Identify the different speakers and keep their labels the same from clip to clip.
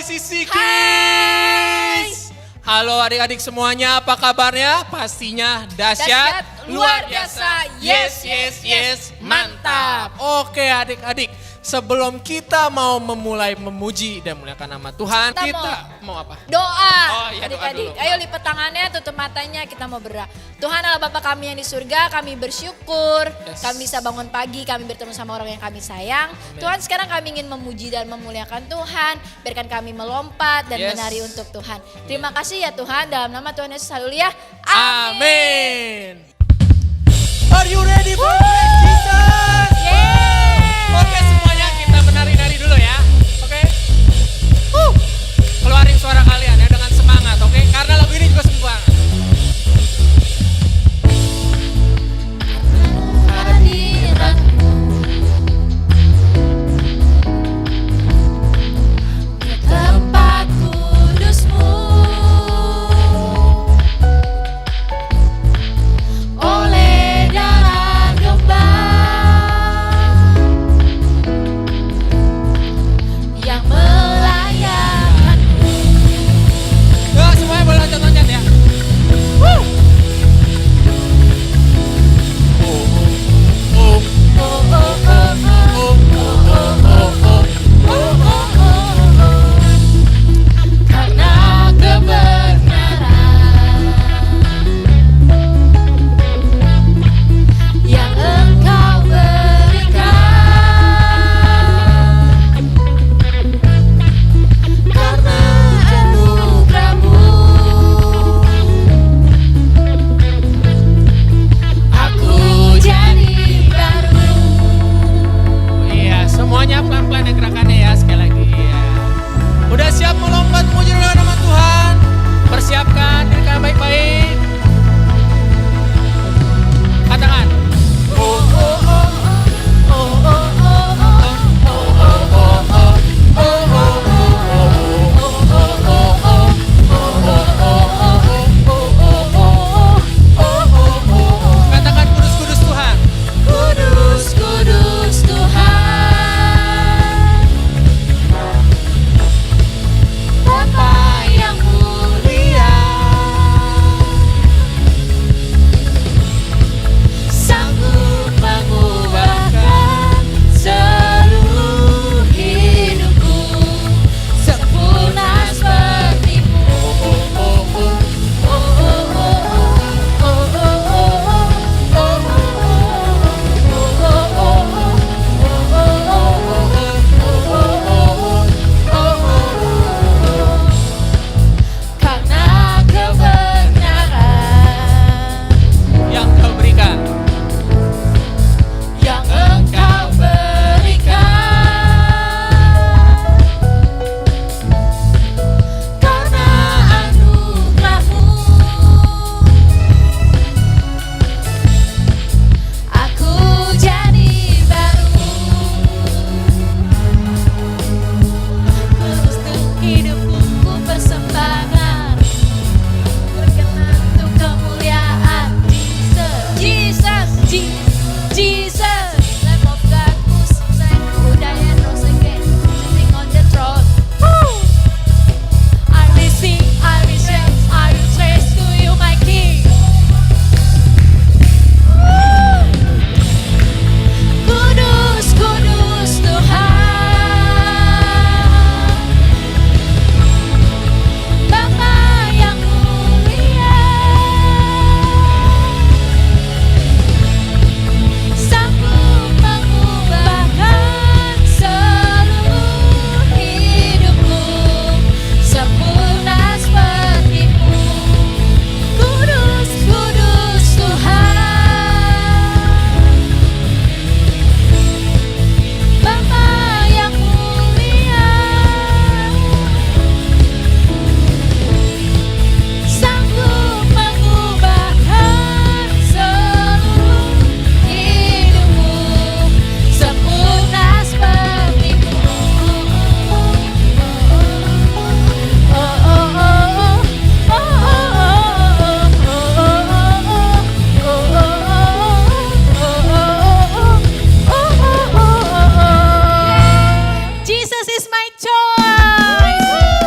Speaker 1: Sisi
Speaker 2: Hai.
Speaker 1: Kids. Halo adik-adik semuanya, apa kabarnya? Pastinya dahsyat, luar biasa. Yes, yes, yes, mantap. Oke adik-adik, sebelum kita mau memulai memuji dan muliakan nama Tuhan, kita mau apa?
Speaker 2: Doa.
Speaker 1: Oh iya, doa
Speaker 2: Adik-adik,
Speaker 1: dulu.
Speaker 2: ayo lipat tangannya, tutup matanya, kita mau berdoa. Tuhan Allah Bapa kami yang di surga, kami bersyukur.
Speaker 1: Yes.
Speaker 2: Kami bisa bangun pagi, kami bertemu sama orang yang kami sayang. Tuhan sekarang kami ingin memuji dan memuliakan Tuhan. Biarkan kami melompat dan
Speaker 1: Yes.
Speaker 2: menari untuk Tuhan. Terima kasih ya Tuhan, dalam nama Tuhan Yesus, haleluya.
Speaker 1: Amin. Are you ready for praise Jesus?
Speaker 2: Yeay.
Speaker 1: Oke semuanya kita menari-nari dulu ya. Oke. Keluarin suara kalian ya dengan semangat, oke? Karena lagu ini juga sembuh banget.
Speaker 2: Hadiratmu ke tempat kudusmu, oleh darah domba yang melayanimu.
Speaker 1: Ya semuanya boleh loncat-loncat ya.
Speaker 2: Karena kebenaran yang Engkau berikan, karena anugerah-Mu aku jadi baru.
Speaker 1: Iya, semuanya pelan-pelan ya gerakannya ya sekali lagi. Iya. Udah siap melompat memuji nama Tuhan? Persiapkan diri kalian baik-baik. Katakan. Katakan kudus-kudus Tuhan.
Speaker 2: Kudus, kudus Tuhan, Bapa yang mulia, sanggup mengubahkan seluruh hidupku, sempurna seperti-Mu. Karena kebenaran
Speaker 1: Yang kau berikan.
Speaker 2: yang Engkau berikan, karena anugerah-Mu aku jadi baru. Kudus untuk hidupku ku persembahkan, berkenan untuk kemuliaan Jesus, Jesus, Jesus, Lamb of God, who sang, who died and rose again, sitting on the throne. I will sing, I will shout, I will praise to you, my King. Kudus, kudus Tuhan, Bapa yang mulia, sanggup mengubahkan seluruh hidupku, sempurna seperti-Mu. Kudus, kudus Tuhan, Bapa yang mulia, sanggup mengubahkan seluruh hidupku, sempurna seperti-Mu. Jesus is my choice.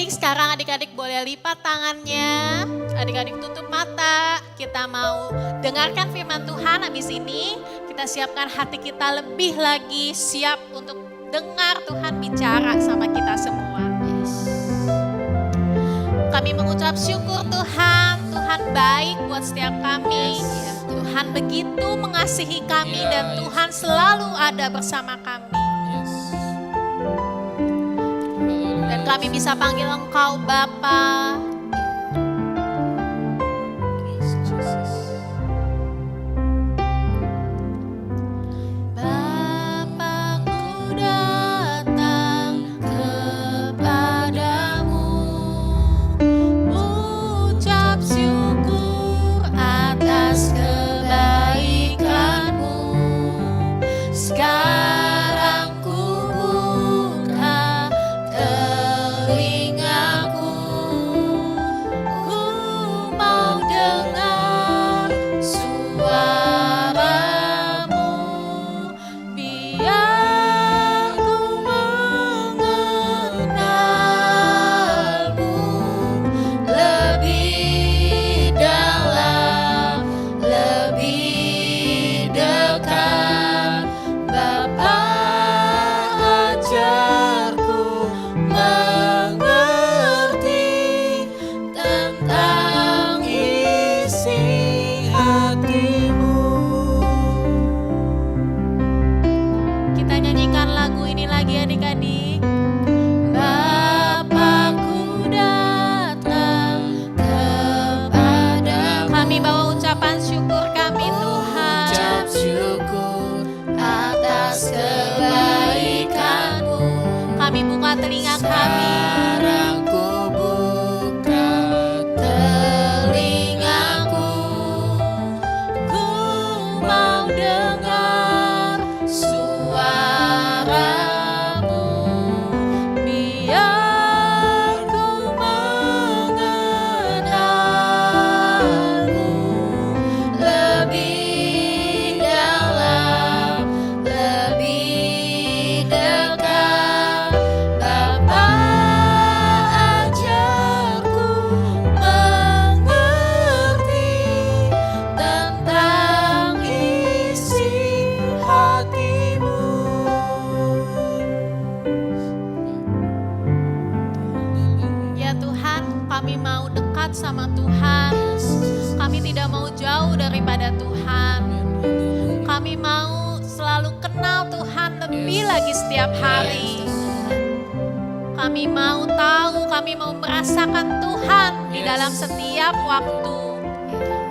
Speaker 2: baik, sekarang adik-adik boleh lipat tangannya. Adik-adik tutup mata. Kita mau dengarkan firman Tuhan. Habis ini kita siapkan hati kita lebih lagi siap untuk dengar Tuhan bicara sama kita semua. Kami mengucap syukur Tuhan. Tuhan baik buat setiap kami. Tuhan begitu mengasihi kami dan Tuhan selalu ada bersama kami. Dan kami bisa panggil Engkau Bapa. Bapa-Ku datang kepadamu, ucap syukur atas kebaikan-Mu. Sekarang ku buka telingaku, ku mau dengar suara-Mu, biar ku mengenal-Mu lebih dalam, lebih dekat. Bapa, ajarku mengerti tentang isi hati-Mu. Kita nyanyikan lagu ini lagi adik-adik. Bapa-Ku datang kepada. Kami bawa ucapan syukur kami Tuhan.
Speaker 1: Ucap syukur
Speaker 2: Atas kebaikan-Mu. Kami buka telinga kami.
Speaker 1: sekarang ku buka
Speaker 2: Telingaku, ku mau dengar suara-Mu, biar ku mengenal-Mu lebih dalam, lebih dekat. Bapa, ajarku mengerti tentang isi hati-Mu. Ya Tuhan, kami mau dekat sama Tuhan. Kami tidak mau jauh daripada Tuhan. Kami mau selalu kenal Tuhan lebih lagi setiap hari. Kami mau tahu, kami mau merasakan Tuhan di dalam setiap waktu.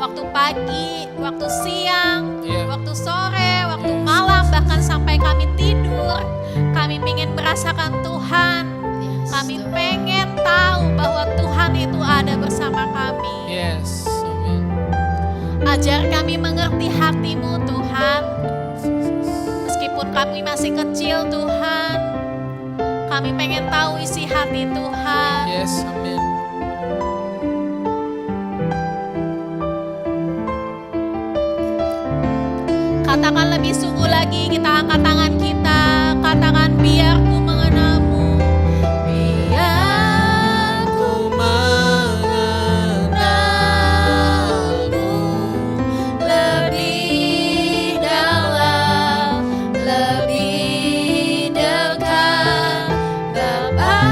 Speaker 2: Waktu pagi, waktu siang, waktu sore, waktu malam, bahkan sampai kami tidur. Kami ingin merasakan Tuhan. Kami pengen tahu bahwa Tuhan itu ada bersama kami.
Speaker 1: Yes, amin.
Speaker 2: Ajar kami mengerti hati-Mu Tuhan. Meskipun kami masih kecil Tuhan, kami pengen tahu isi hati Tuhan.
Speaker 1: Yes, amin.
Speaker 2: Katakan lebih sungguh lagi, kita angkat tangan kita. Katakan biar ku mengenal-Mu, biar ku mengenal-Mu lebih dalam, lebih dekat. Bapa,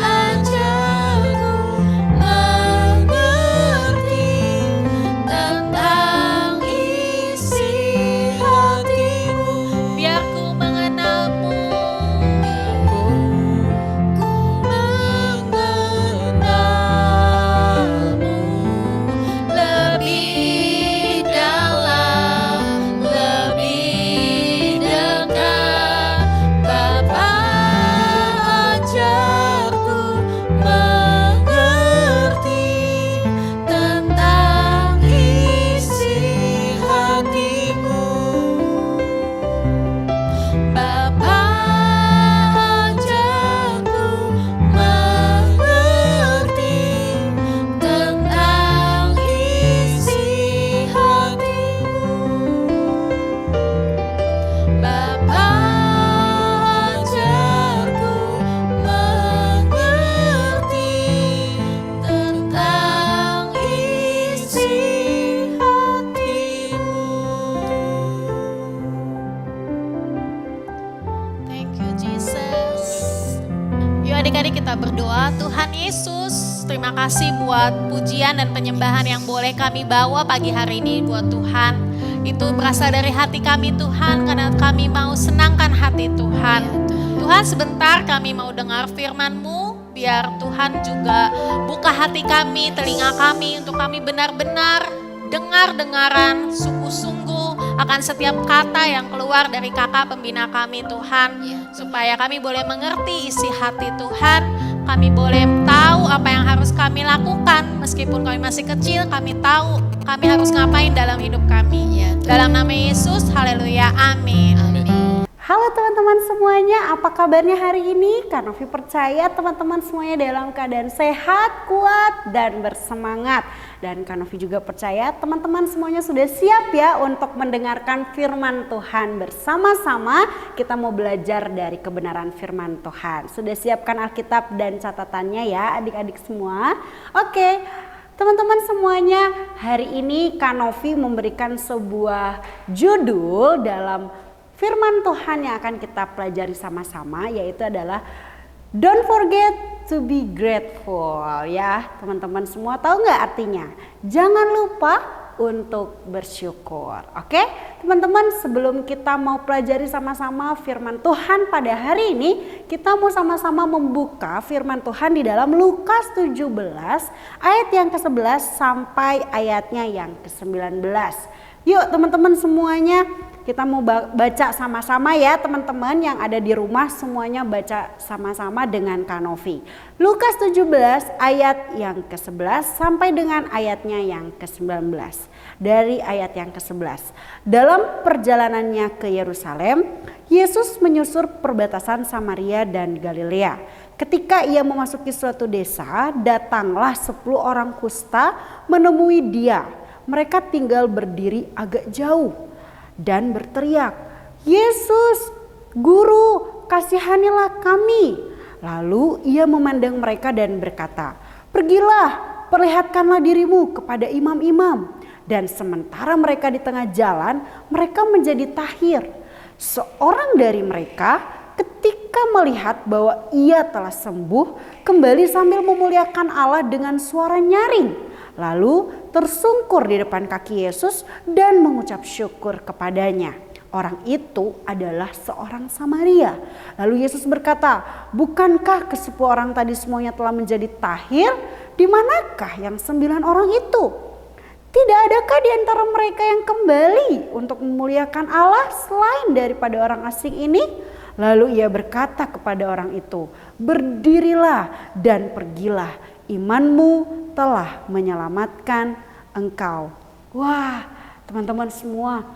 Speaker 2: ajarku mengerti tentang isi hati-Mu, biar ku mengenal-Mu adik-adik kita berdoa. Tuhan Yesus, terima kasih buat pujian dan penyembahan yang boleh kami bawa pagi hari ini buat Tuhan. Itu berasal dari hati kami Tuhan, karena kami mau senangkan hati Tuhan. Tuhan, sebentar kami mau dengar firman-Mu, biar Tuhan juga buka hati kami, telinga kami, untuk kami benar-benar dengar-dengaran sungguh-sungguh akan setiap kata yang keluar dari kakak pembina kami Tuhan. Supaya kami boleh mengerti isi hati Tuhan, kami boleh tahu apa yang harus kami lakukan. Meskipun kami masih kecil, kami tahu kami harus ngapain dalam hidup kami. Dalam nama Yesus, haleluya, amin.
Speaker 3: Halo teman-teman semuanya, apa kabarnya hari ini? Kak Novi percaya teman-teman semuanya dalam keadaan sehat, kuat, dan bersemangat. Dan Kak Novi juga percaya teman-teman semuanya sudah siap ya untuk mendengarkan firman Tuhan. Bersama-sama kita mau belajar dari kebenaran firman Tuhan. Sudah siapkan Alkitab dan catatannya ya adik-adik semua? Oke. Teman-teman semuanya, hari ini Kak Novi memberikan sebuah judul dalam firman Tuhan yang akan kita pelajari sama-sama, yaitu adalah Don't forget to be grateful ya. Teman-teman semua tahu nggak artinya? Jangan lupa untuk bersyukur. Oke, teman-teman, sebelum kita mau pelajari sama-sama firman Tuhan pada hari ini, kita mau sama-sama membuka firman Tuhan di dalam Lukas 17 ayat yang ke-11 sampai ayatnya yang ke-19. Yuk teman-teman semuanya, kita mau baca sama-sama ya teman-teman yang ada di rumah, semuanya baca sama-sama dengan Kak Novi. Lukas 17 ayat yang ke-11 sampai dengan ayatnya yang ke-19. Dari ayat yang ke-11. Dalam perjalanannya ke Yerusalem, Yesus menyusur perbatasan Samaria dan Galilea. Ketika ia memasuki suatu desa, datanglah 10 orang kusta menemui dia. Mereka tinggal berdiri agak jauh dan berteriak, "Yesus, Guru, kasihanilah kami." Lalu ia memandang mereka dan berkata, "Pergilah, perlihatkanlah dirimu kepada imam-imam." Dan sementara mereka di tengah jalan, mereka menjadi tahir. Seorang dari mereka ketika melihat bahwa ia telah sembuh, kembali sambil memuliakan Allah dengan suara nyaring. Lalu tersungkur di depan kaki Yesus dan mengucap syukur kepadanya. Orang itu adalah seorang Samaria. Lalu Yesus berkata, "Bukankah ke-10 orang tadi semuanya telah menjadi tahir? Di manakah yang 9 orang itu? Tidak adakah di antara mereka yang kembali untuk memuliakan Allah selain daripada orang asing ini?" Lalu ia berkata kepada orang itu, "Berdirilah dan pergilah, imanmu telah menyelamatkan engkau." Wah, teman-teman semua,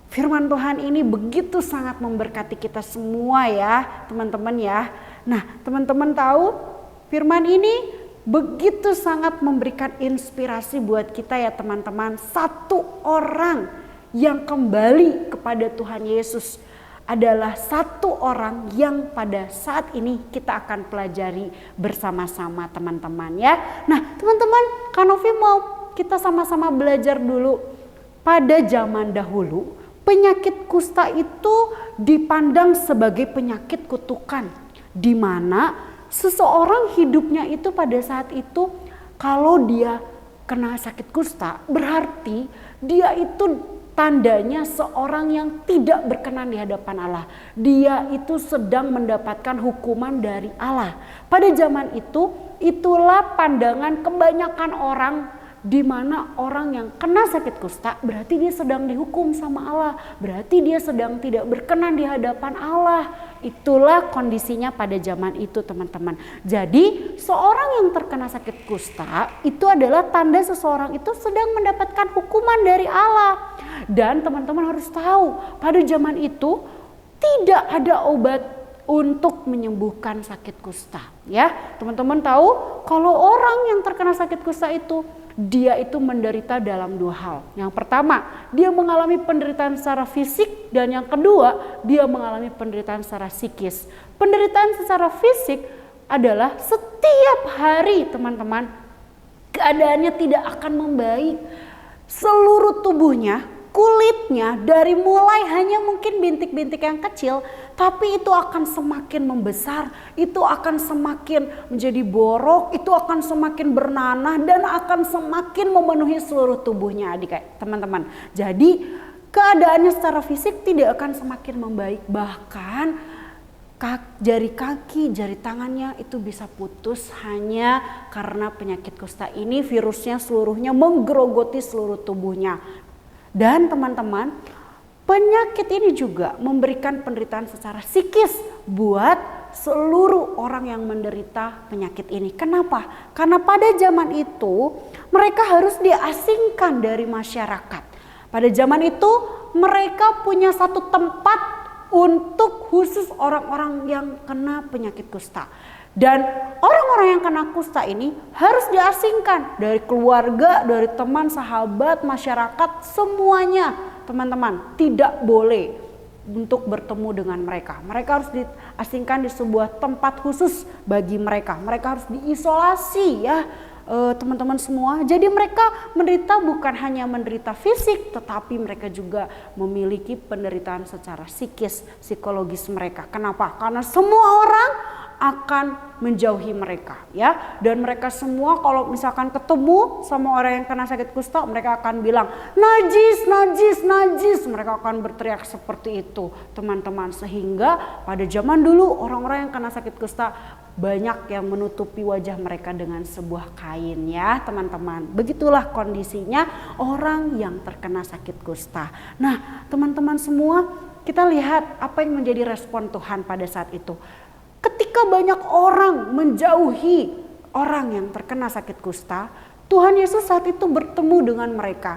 Speaker 3: firman Tuhan ini begitu sangat memberkati kita semua ya, teman-teman ya. Nah, teman-teman tahu firman ini begitu sangat memberikan inspirasi buat kita ya teman-teman. Satu orang yang kembali kepada Tuhan Yesus adalah satu orang yang pada saat ini kita akan pelajari bersama-sama teman-teman ya. Nah teman-teman, Kak Novi mau kita sama-sama belajar dulu. Pada zaman dahulu, penyakit kusta itu dipandang sebagai penyakit kutukan, di mana seseorang hidupnya itu pada saat itu kalau dia kena sakit kusta berarti dia itu tandanya seorang yang tidak berkenan di hadapan Allah. Dia itu sedang mendapatkan hukuman dari Allah. Pada zaman itu, itulah pandangan kebanyakan orang, di mana orang yang kena sakit kusta berarti dia sedang dihukum sama Allah. Berarti dia sedang tidak berkenan di hadapan Allah. Itulah kondisinya pada zaman itu teman-teman. Jadi seorang yang terkena sakit kusta itu adalah tanda seseorang itu sedang mendapatkan hukuman dari Allah. Dan teman-teman harus tahu pada zaman itu tidak ada obat untuk menyembuhkan sakit kusta. Ya, teman-teman tahu kalau orang yang terkena sakit kusta itu dia itu menderita dalam 2 hal. Yang pertama, dia mengalami penderitaan secara fisik, dan yang kedua, dia mengalami penderitaan secara psikis. Penderitaan secara fisik adalah setiap hari teman-teman keadaannya tidak akan membaik. Seluruh tubuhnya kulitnya dari mulai hanya mungkin bintik-bintik yang kecil, tapi itu akan semakin membesar, itu akan semakin menjadi borok, itu akan semakin bernanah dan akan semakin memenuhi seluruh tubuhnya adik teman-teman. Jadi keadaannya secara fisik tidak akan semakin membaik, bahkan jari kaki, jari tangannya itu bisa putus hanya karena penyakit kusta ini virusnya seluruhnya menggerogoti seluruh tubuhnya. Dan teman-teman, penyakit ini juga memberikan penderitaan secara psikis buat seluruh orang yang menderita penyakit ini. Kenapa? Karena pada zaman itu mereka harus diasingkan dari masyarakat. Pada zaman itu mereka punya satu tempat untuk khusus orang-orang yang kena penyakit kusta. Dan orang-orang yang kena kusta ini harus diasingkan dari keluarga, dari teman, sahabat, masyarakat, semuanya teman-teman tidak boleh untuk bertemu dengan mereka. Mereka harus diasingkan di sebuah tempat khusus bagi mereka. Mereka harus diisolasi ya teman-teman semua. Jadi mereka menderita bukan hanya menderita fisik, tetapi mereka juga memiliki penderitaan secara psikis, psikologis mereka. Kenapa? Karena semua orang akan menjauhi mereka ya, dan mereka semua kalau misalkan ketemu sama orang yang kena sakit kusta, mereka akan bilang najis, najis, najis. Mereka akan berteriak seperti itu teman-teman, sehingga pada zaman dulu orang-orang yang kena sakit kusta banyak yang menutupi wajah mereka dengan sebuah kain ya teman-teman. Begitulah kondisinya orang yang terkena sakit kusta. Nah teman-teman semua, kita lihat apa yang menjadi respon Tuhan pada saat itu. Ketika banyak orang menjauhi orang yang terkena sakit kusta, Tuhan Yesus saat itu bertemu dengan mereka.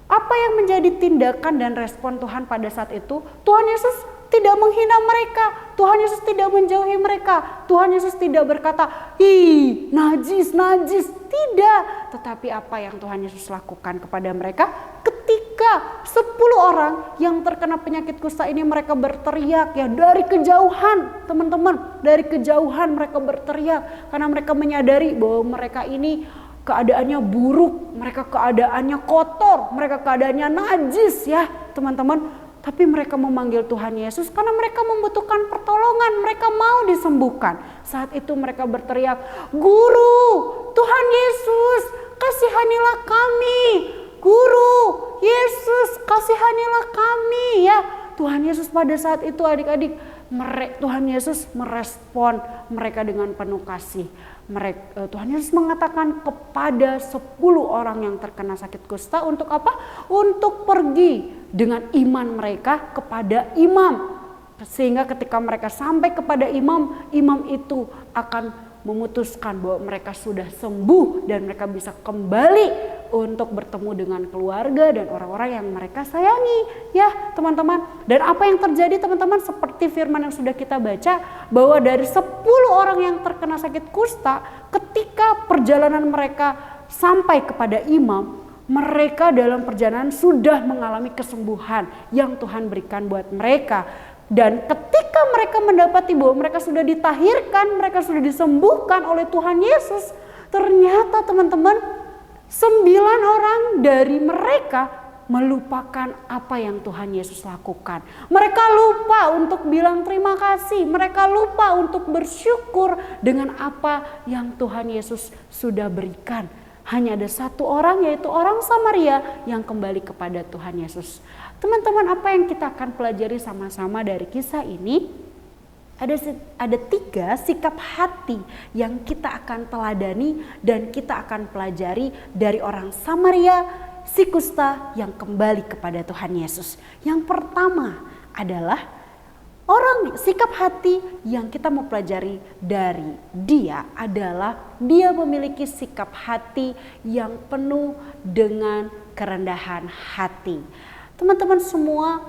Speaker 3: Apa yang menjadi tindakan dan respon Tuhan pada saat itu? Tuhan Yesus tidak menghina mereka, Tuhan Yesus tidak menjauhi mereka, Tuhan Yesus tidak berkata, "Ih, najis, najis." Tidak, tetapi apa yang Tuhan Yesus lakukan kepada mereka? Ketika 10 orang yang terkena penyakit kusta ini mereka berteriak ya dari kejauhan, teman-teman, dari kejauhan mereka berteriak karena mereka menyadari bahwa mereka ini keadaannya buruk, mereka keadaannya kotor, mereka keadaannya najis ya teman-teman. Tapi mereka memanggil Tuhan Yesus karena mereka membutuhkan pertolongan, mereka mau disembuhkan. Saat itu mereka berteriak, "Guru, Tuhan Yesus, kasihanilah kami. Guru, Yesus, kasihanilah kami." Ya, Tuhan Yesus pada saat itu adik-adik, Tuhan Yesus merespon mereka dengan penuh kasih. Tuhan Yesus mengatakan kepada 10 orang yang terkena sakit kusta untuk apa? Untuk pergi dengan iman mereka kepada imam. Sehingga ketika mereka sampai kepada imam, imam itu akan memutuskan bahwa mereka sudah sembuh dan mereka bisa kembali untuk bertemu dengan keluarga dan orang-orang yang mereka sayangi ya teman-teman. Dan apa yang terjadi teman-teman, seperti firman yang sudah kita baca, bahwa dari 10 orang yang terkena sakit kusta, ketika perjalanan mereka sampai kepada imam, mereka dalam perjalanan sudah mengalami kesembuhan yang Tuhan berikan buat mereka. Dan ketika mereka mendapati bahwa mereka sudah ditahirkan, mereka sudah disembuhkan oleh Tuhan Yesus, ternyata teman-teman 9 orang dari mereka melupakan apa yang Tuhan Yesus lakukan. Mereka lupa untuk bilang terima kasih, mereka lupa untuk bersyukur dengan apa yang Tuhan Yesus sudah berikan. Hanya ada 1 orang, yaitu orang Samaria yang kembali kepada Tuhan Yesus. Teman-teman, apa yang kita akan pelajari sama-sama dari kisah ini? Ada 3 sikap hati yang kita akan teladani dan kita akan pelajari dari orang Samaria, si kusta yang kembali kepada Tuhan Yesus. Yang pertama adalah sikap hati yang kita mau pelajari dari dia adalah dia memiliki sikap hati yang penuh dengan kerendahan hati. Teman-teman semua,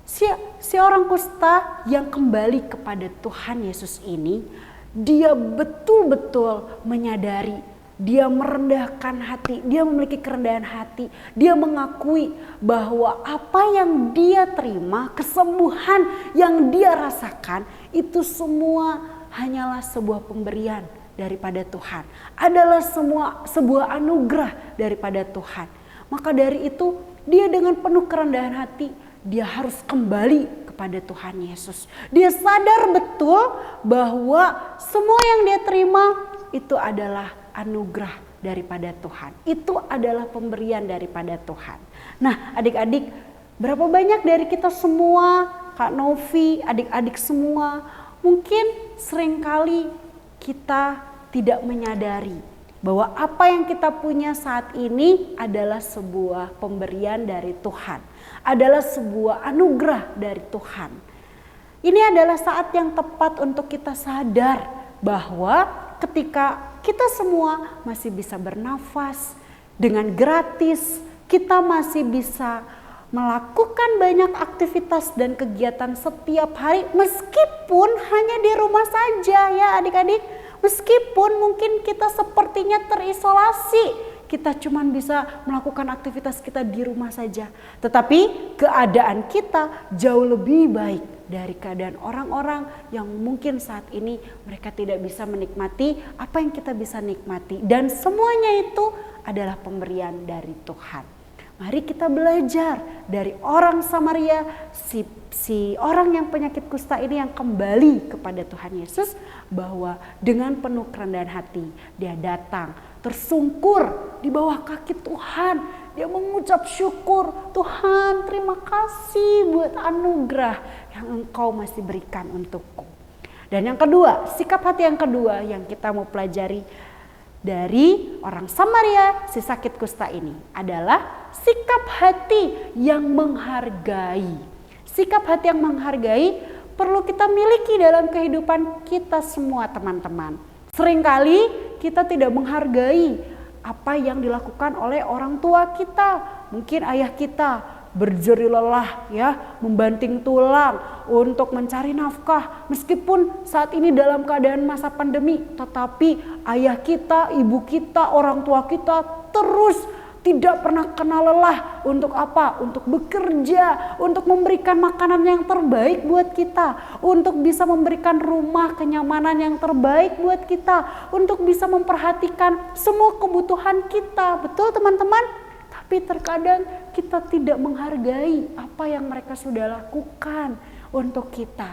Speaker 3: si orang kusta yang kembali kepada Tuhan Yesus ini, dia betul-betul menyadari, dia merendahkan hati, dia memiliki kerendahan hati. Dia mengakui bahwa apa yang dia terima, kesembuhan yang dia rasakan, itu semua hanyalah sebuah pemberian daripada Tuhan. Adalah sebuah anugerah daripada Tuhan. Maka dari itu dia dengan penuh kerendahan hati, dia harus kembali kepada Tuhan Yesus. Dia sadar betul bahwa semua yang dia terima itu adalah anugerah daripada Tuhan. Itu adalah pemberian daripada Tuhan. Nah, adik-adik, berapa banyak dari kita semua, Kak Novi, adik-adik semua, mungkin seringkali kita tidak menyadari bahwa apa yang kita punya saat ini adalah sebuah pemberian dari Tuhan, adalah sebuah anugerah dari Tuhan. Ini adalah saat yang tepat untuk kita sadar bahwa ketika kita semua masih bisa bernafas dengan gratis, kita masih bisa melakukan banyak aktivitas dan kegiatan setiap hari meskipun hanya di rumah saja ya adik-adik. Meskipun mungkin kita sepertinya terisolasi, kita cuma bisa melakukan aktivitas kita di rumah saja. Tetapi keadaan kita jauh lebih baik dari keadaan orang-orang yang mungkin saat ini mereka tidak bisa menikmati apa yang kita bisa nikmati. Dan semuanya itu adalah pemberian dari Tuhan. Mari kita belajar dari orang Samaria, si orang yang penyakit kusta ini yang kembali kepada Tuhan Yesus, bahwa dengan penuh kerendahan hati dia datang tersungkur di bawah kaki Tuhan. Dia mengucap syukur, Tuhan terima kasih buat anugerah yang Engkau masih berikan untukku. Dan yang kedua, sikap hati yang kedua yang kita mau pelajari dari orang Samaria si sakit kusta ini adalah sikap hati yang menghargai. Sikap hati yang menghargai perlu kita miliki dalam kehidupan kita semua teman-teman. Seringkali kita tidak menghargai apa yang dilakukan oleh orang tua kita. Mungkin ayah kita berjeri lelah ya, membanting tulang untuk mencari nafkah. Meskipun saat ini dalam keadaan masa pandemi, tetapi ayah kita, ibu kita, orang tua kita terus tidak pernah kenal lelah. Untuk apa? Untuk bekerja, untuk memberikan makanan yang terbaik buat kita, untuk bisa memberikan rumah kenyamanan yang terbaik buat kita, untuk bisa memperhatikan semua kebutuhan kita. Betul teman-teman? Tapi terkadang kita tidak menghargai apa yang mereka sudah lakukan untuk kita.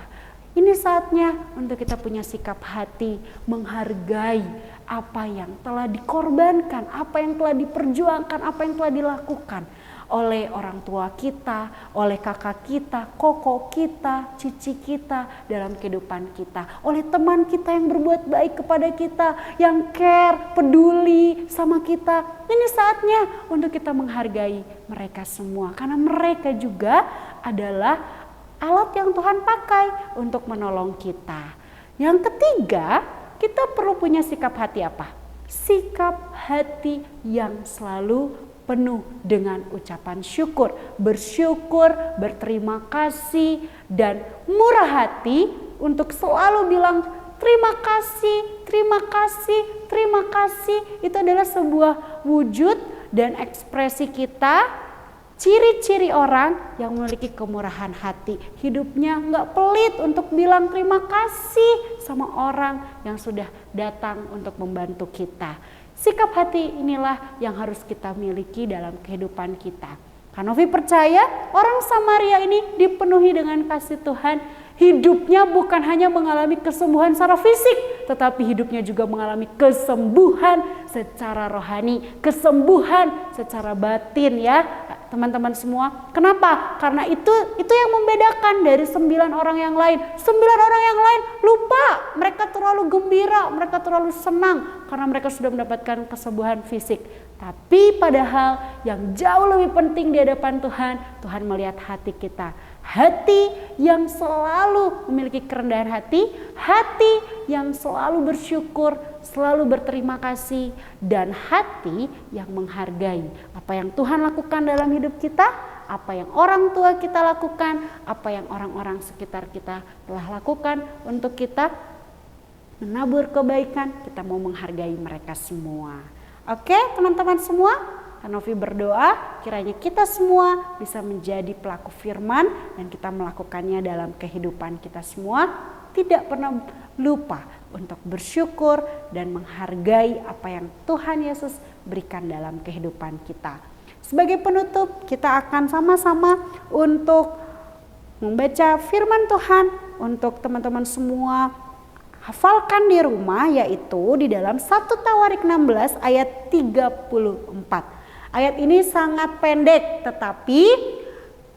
Speaker 3: Ini saatnya untuk kita punya sikap hati menghargai apa yang telah dikorbankan, apa yang telah diperjuangkan, apa yang telah dilakukan oleh orang tua kita, oleh kakak kita, koko kita, cici kita dalam kehidupan kita, oleh teman kita yang berbuat baik kepada kita, yang care, peduli sama kita. Ini saatnya untuk kita menghargai mereka semua, karena mereka juga adalah alat yang Tuhan pakai untuk menolong kita. Yang ketiga, kita perlu punya sikap hati apa? Sikap hati yang selalu penuh dengan ucapan syukur, bersyukur, berterima kasih, dan murah hati untuk selalu bilang terima kasih, terima kasih, terima kasih. Itu adalah sebuah wujud dan ekspresi kita, ciri-ciri orang yang memiliki kemurahan hati. Hidupnya nggak pelit untuk bilang terima kasih sama orang yang sudah datang untuk membantu kita. Sikap hati inilah yang harus kita miliki dalam kehidupan kita. Kak Novi percaya orang Samaria ini dipenuhi dengan kasih Tuhan. Hidupnya bukan hanya mengalami kesembuhan secara fisik, tetapi hidupnya juga mengalami kesembuhan secara rohani, kesembuhan secara batin ya teman-teman semua. Kenapa? Karena itu yang membedakan dari 9 orang yang lain. 9 orang yang lain lupa, mereka terlalu gembira, mereka terlalu senang karena mereka sudah mendapatkan kesembuhan fisik. Tapi padahal yang jauh lebih penting di hadapan Tuhan, Tuhan melihat hati kita. Hati yang selalu memiliki kerendahan hati yang selalu bersyukur, selalu berterima kasih, dan hati yang menghargai apa yang Tuhan lakukan dalam hidup kita, apa yang orang tua kita lakukan, apa yang orang-orang sekitar kita telah lakukan untuk kita menabur kebaikan. Kita mau menghargai mereka semua. Oke teman-teman semua, Kak Novi berdoa kiranya kita semua bisa menjadi pelaku firman dan kita melakukannya dalam kehidupan kita semua. Tidak pernah lupa untuk bersyukur dan menghargai apa yang Tuhan Yesus berikan dalam kehidupan kita. Sebagai penutup, kita akan sama-sama untuk membaca firman Tuhan untuk teman-teman semua hafalkan di rumah, yaitu di dalam 1 Tawarik 16 ayat 34. Ayat ini sangat pendek, tetapi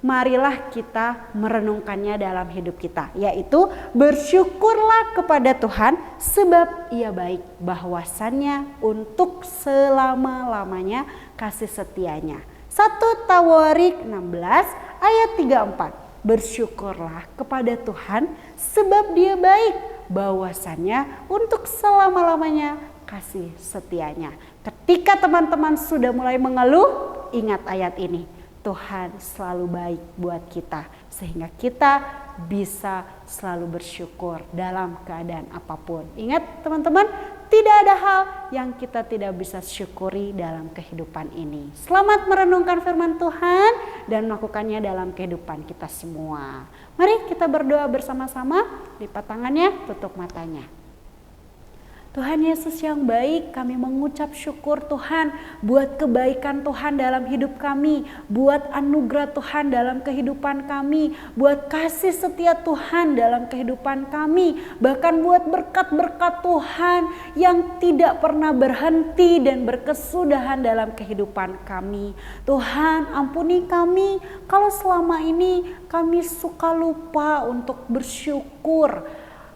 Speaker 3: marilah kita merenungkannya dalam hidup kita, yaitu bersyukurlah kepada Tuhan sebab Ia baik, bahwasannya untuk selama-lamanya kasih setianya. 1 Tawarik 16 ayat 34. Bersyukurlah kepada Tuhan sebab Dia baik, bahwasannya untuk selama-lamanya kasih setianya. Ketika teman-teman sudah mulai mengeluh, ingat ayat ini. Tuhan selalu baik buat kita, sehingga kita bisa selalu bersyukur dalam keadaan apapun. Ingat teman-teman, tidak ada hal yang kita tidak bisa syukuri dalam kehidupan ini. Selamat merenungkan firman Tuhan dan melakukannya dalam kehidupan kita semua. Mari kita berdoa bersama-sama, lipat tangannya, tutup matanya. Tuhan Yesus yang baik, kami mengucap syukur Tuhan buat kebaikan Tuhan dalam hidup kami, buat anugerah Tuhan dalam kehidupan kami, buat kasih setia Tuhan dalam kehidupan kami, bahkan buat berkat-berkat Tuhan yang tidak pernah berhenti dan berkesudahan dalam kehidupan kami. Tuhan, ampuni kami kalau selama ini kami suka lupa untuk bersyukur.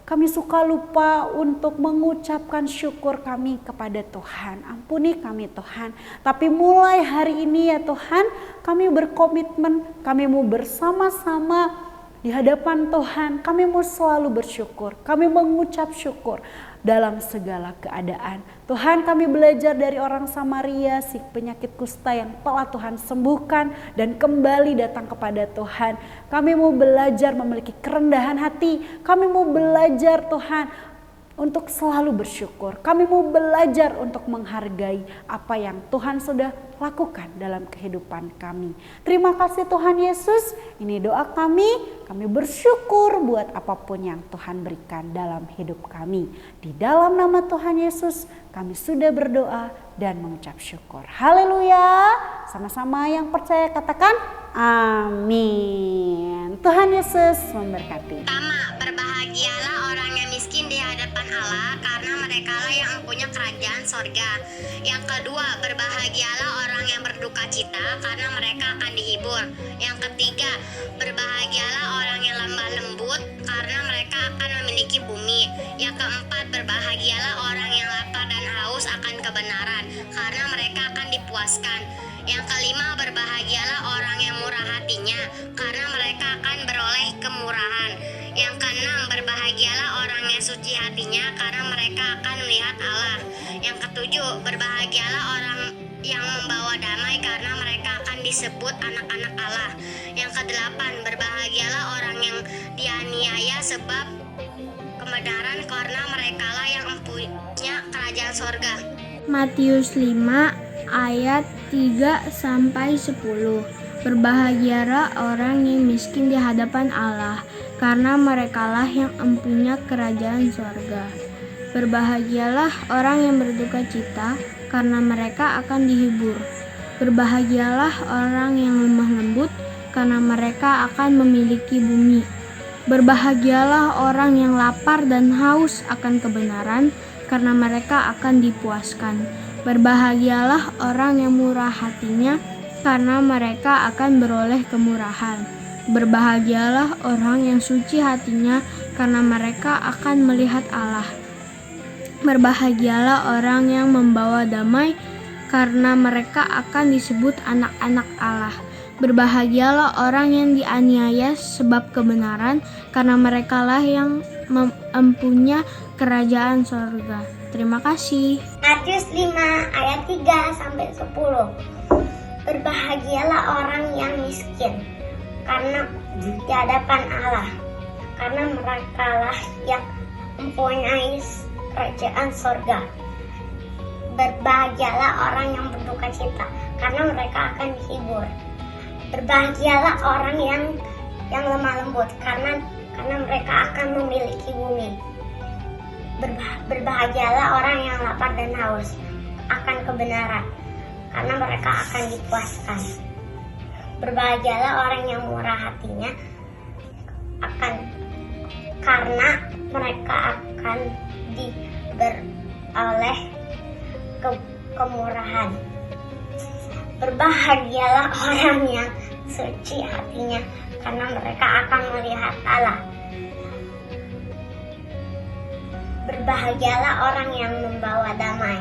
Speaker 3: Kami suka lupa untuk mengucapkan syukur kami kepada Tuhan. Ampuni kami Tuhan. Tapi mulai hari ini ya Tuhan, kami berkomitmen, kami mau bersama-sama di hadapan Tuhan. Kami mau selalu bersyukur. Kami mengucap syukur dalam segala keadaan. Tuhan, kami belajar dari orang Samaria, si penyakit kusta yang telah Tuhan sembuhkan dan kembali datang kepada Tuhan. Kami mau belajar memiliki kerendahan hati. Kami mau belajar Tuhan untuk selalu bersyukur. Kami mau belajar untuk menghargai apa yang Tuhan sudah lakukan dalam kehidupan kami. Terima kasih Tuhan Yesus. Ini doa kami. Kami bersyukur buat apapun yang Tuhan berikan dalam hidup kami. Di dalam nama Tuhan Yesus kami sudah berdoa dan mengucap syukur. Haleluya. Sama-sama yang percaya katakan amin. Tuhan Yesus memberkati.
Speaker 4: Pertama, berbahagialah orang yang miskin di hadapan Allah, karena merekalah yang mempunyai kerajaan sorga. Yang kedua, berbahagialah orang yang berduka cita, karena mereka akan dihibur. Yang ketiga, berbahagialah orang yang lemah lembut, karena mereka akan memiliki bumi. Yang keempat, berbahagialah orang yang lapar dan haus akan kebenaran, karena mereka akan dipuaskan. Yang kelima, berbahagialah orang yang murah hatinya, karena mereka akan beroleh kemurahan. Yang keenam, berbahagialah orang yang suci hatinya, karena mereka akan melihat Allah. Yang ketujuh, berbahagialah orang yang membawa damai, karena mereka akan disebut anak-anak Allah. Yang kedelapan, berbahagialah orang yang dianiaya sebab kebenaran, karena merekalah yang mempunyai kerajaan sorga.
Speaker 5: Matius 5 ayat 3-10. Berbahagialah orang yang miskin di hadapan Allah, karena merekalah yang mempunyai kerajaan sorga. Berbahagialah orang yang berduka cita, karena mereka akan dihibur. Berbahagialah orang yang lemah lembut, karena mereka akan memiliki bumi. Berbahagialah orang yang lapar dan haus akan kebenaran, karena mereka akan dipuaskan. Berbahagialah orang yang murah hatinya, karena mereka akan beroleh kemurahan. Berbahagialah orang yang suci hatinya, karena mereka akan melihat Allah. Berbahagialah orang yang membawa damai, karena mereka akan disebut anak-anak Allah. Berbahagialah orang yang dianiaya sebab kebenaran, karena merekalah yang mempunyai kerajaan sorga. Terima kasih.
Speaker 4: Matius 5 ayat 3-10. Berbahagialah orang yang miskin, karena di hadapan Allah, karena merekalah yang mempunyai kerajaan sorga. Berbahagialah orang yang berduka cita, karena mereka akan dihibur. Berbahagialah orang yang lemah lembut, karena mereka akan memiliki bumi. Berbahagialah orang yang lapar dan haus akan kebenaran, karena mereka akan dipuaskan. Berbahagialah orang yang murah hatinya, karena mereka akan diberoleh kemurahan. Berbahagialah orang yang suci hatinya, karena mereka akan melihat Allah. Berbahagialah orang yang membawa damai,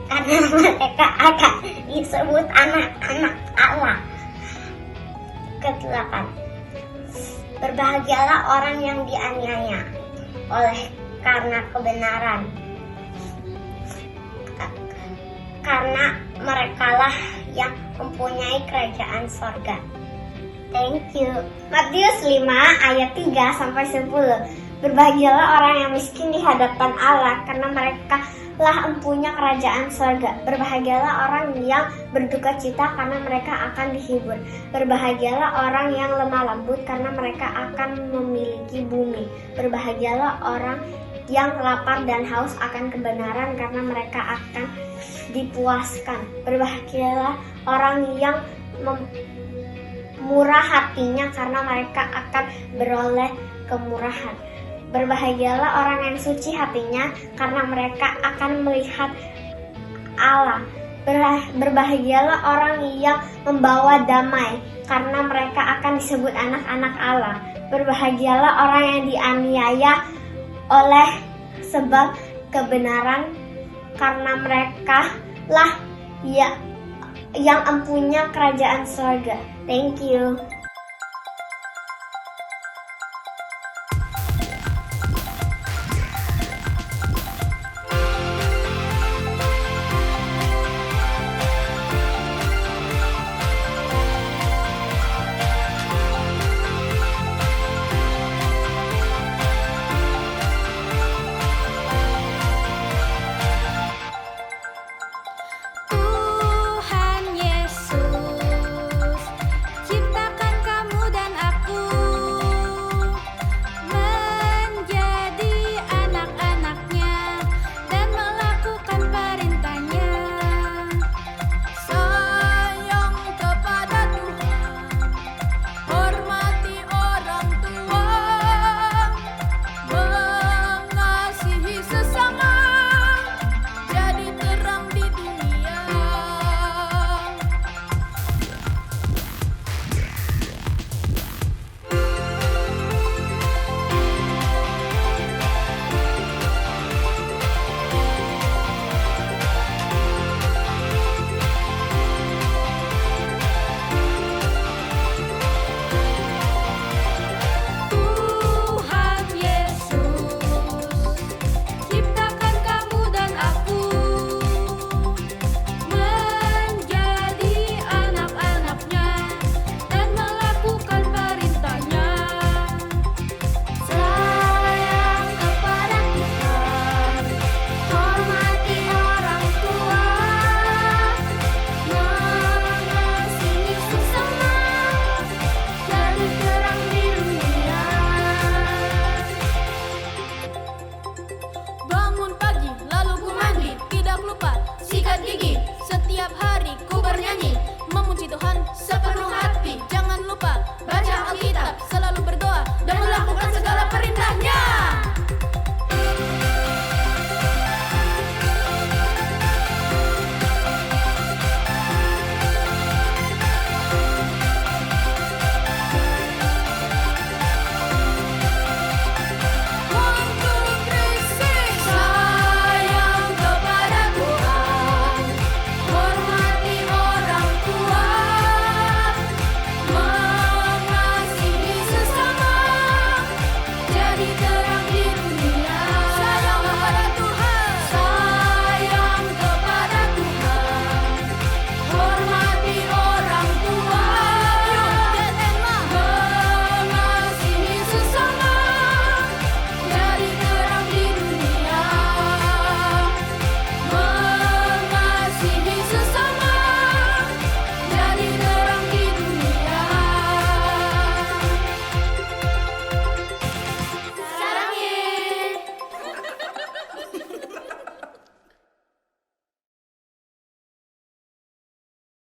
Speaker 4: karena mereka akan disebut anak-anak Allah. Ke-8. Berbahagialah orang yang dianiaya oleh karena kebenaran, karena merekalah yang mempunyai kerajaan sorga. Thank you. Matius 5 ayat 3-10. Berbahagialah orang yang miskin di hadapan Allah, karena mereka lah empunya kerajaan sorga. Berbahagialah orang yang berduka cita, karena mereka akan dihibur. Berbahagialah orang yang lemah lembut, karena mereka akan memiliki bumi. Berbahagialah orang yang lapar dan haus akan kebenaran, karena mereka akan dipuaskan. Berbahagialah orang yang murah hatinya, karena mereka akan beroleh kemurahan. Berbahagialah orang yang suci hatinya, karena mereka akan melihat Allah. Berbahagialah orang yang membawa damai, karena mereka akan disebut anak-anak Allah. Berbahagialah orang yang dianiaya oleh sebab kebenaran, karena mereka lah yang empunya kerajaan surga. Thank you.